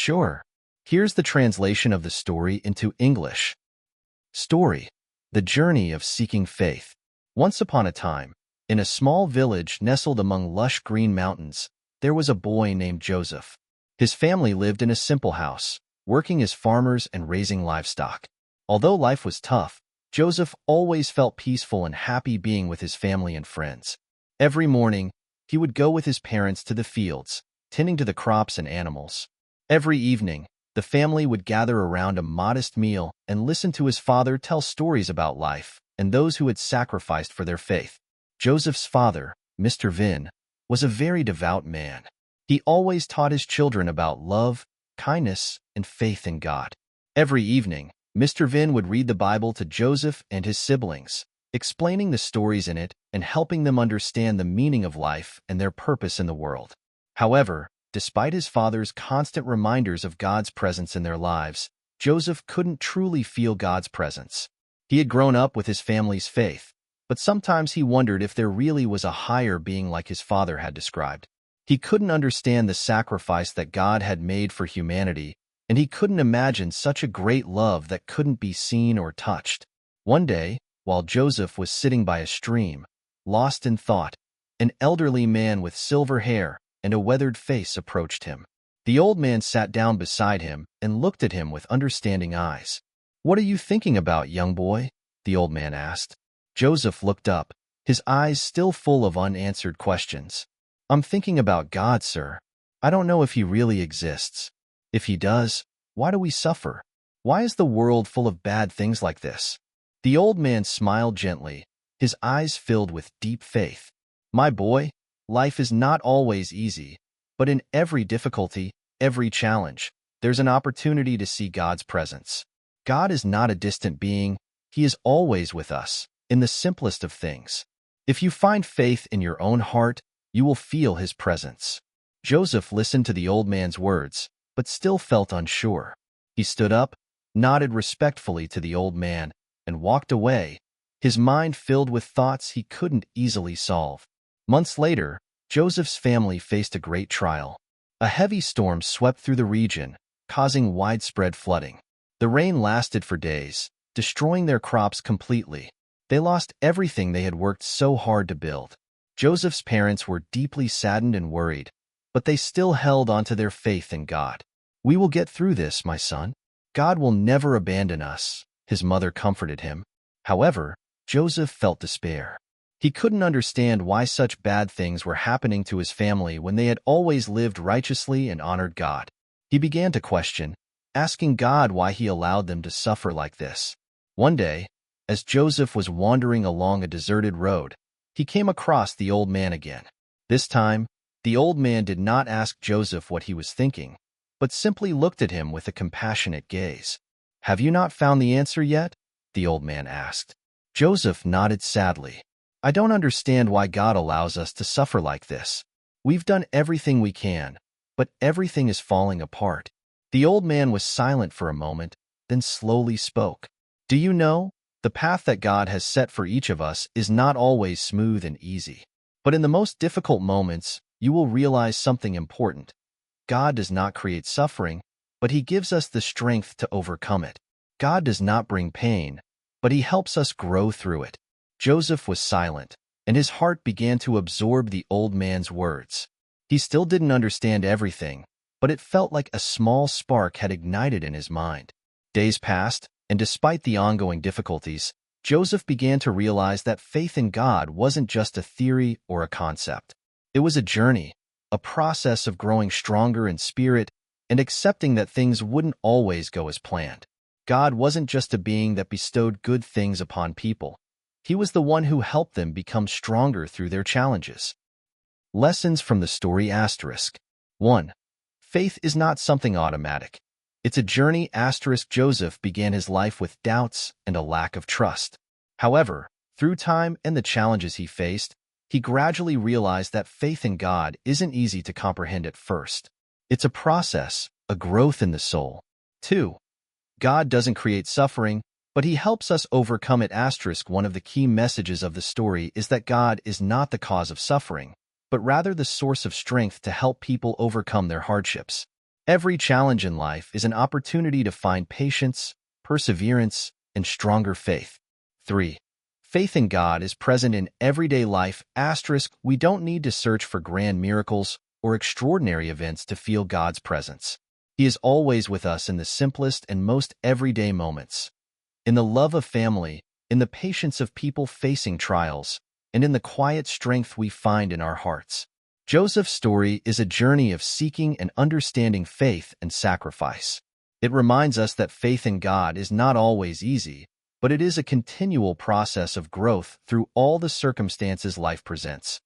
Sure. Here's the translation of the story into English. Story: The Journey of Seeking Faith. Once upon a time, in a small village nestled among lush green mountains, there was a boy named Joseph. His family lived in a simple house, working as farmers and raising livestock. Although life was tough, Joseph always felt peaceful and happy being with his family and friends. Every morning, he would go with his parents to the fields, tending to the crops and animals. Every evening, the family would gather around a modest meal and listen to his father tell stories about life and those who had sacrificed for their faith. Joseph's father, Mr. Vin, was a very devout man. He always taught his children about love, kindness, and faith in God. Every evening, Mr. Vin would read the Bible to Joseph and his siblings, explaining the stories in it and helping them understand the meaning of life and their purpose in the world. However, despite his father's constant reminders of God's presence in their lives, Joseph couldn't truly feel God's presence. He had grown up with his family's faith, but sometimes he wondered if there really was a higher being like his father had described. He couldn't understand the sacrifice that God had made for humanity, and he couldn't imagine such a great love that couldn't be seen or touched. One day, while Joseph was sitting by a stream, lost in thought, an elderly man with silver hair and a weathered face approached him. The old man sat down beside him and looked at him with understanding eyes. "What are you thinking about, young boy?" the old man asked. Joseph looked up, his eyes still full of unanswered questions. "I'm thinking about God, sir. I don't know if he really exists. If he does, why do we suffer? Why is the world full of bad things like this?" The old man smiled gently, his eyes filled with deep faith. "My boy, life is not always easy, but in every difficulty, every challenge, there's an opportunity to see God's presence. God is not a distant being. He is always with us, in the simplest of things. If you find faith in your own heart, you will feel his presence." Joseph listened to the old man's words, but still felt unsure. He stood up, nodded respectfully to the old man, and walked away, his mind filled with thoughts he couldn't easily solve. Months later, Joseph's family faced a great trial. A heavy storm swept through the region, causing widespread flooding. The rain lasted for days, destroying their crops completely. They lost everything they had worked so hard to build. Joseph's parents were deeply saddened and worried, but they still held onto their faith in God. "We will get through this, my son. God will never abandon us," his mother comforted him. However, Joseph felt despair. He couldn't understand why such bad things were happening to his family when they had always lived righteously and honored God. He began to question, asking God why he allowed them to suffer like this. One day, as Joseph was wandering along a deserted road, he came across the old man again. This time, the old man did not ask Joseph what he was thinking, but simply looked at him with a compassionate gaze. "Have you not found the answer yet?" the old man asked. Joseph nodded sadly. "I don't understand why God allows us to suffer like this. We've done everything we can, but everything is falling apart." The old man was silent for a moment, then slowly spoke. "Do you know, the path that God has set for each of us is not always smooth and easy. But in the most difficult moments, you will realize something important. God does not create suffering, but he gives us the strength to overcome it. God does not bring pain, but he helps us grow through it." Joseph was silent, and his heart began to absorb the old man's words. He still didn't understand everything, but it felt like a small spark had ignited in his mind. Days passed, and despite the ongoing difficulties, Joseph began to realize that faith in God wasn't just a theory or a concept. It was a journey, a process of growing stronger in spirit and accepting that things wouldn't always go as planned. God wasn't just a being that bestowed good things upon people. He was the one who helped them become stronger through their challenges. Lessons from the story *. 1. Faith is not something automatic. It's a journey. Joseph began his life with doubts and a lack of trust. However, through time and the challenges he faced, he gradually realized that faith in God isn't easy to comprehend at first. It's a process, a growth in the soul. 2. God doesn't create suffering, but he helps us overcome it. One of the key messages of the story is that God is not the cause of suffering, but rather the source of strength to help people overcome their hardships. Every challenge in life is an opportunity to find patience, perseverance, and stronger faith. 3. Faith in God is present in everyday life. We don't need to search for grand miracles or extraordinary events to feel God's presence. He is always with us in the simplest and most everyday moments. In the love of family, in the patience of people facing trials, and in the quiet strength we find in our hearts. Joseph's story is a journey of seeking and understanding faith and sacrifice. It reminds us that faith in God is not always easy, but it is a continual process of growth through all the circumstances life presents.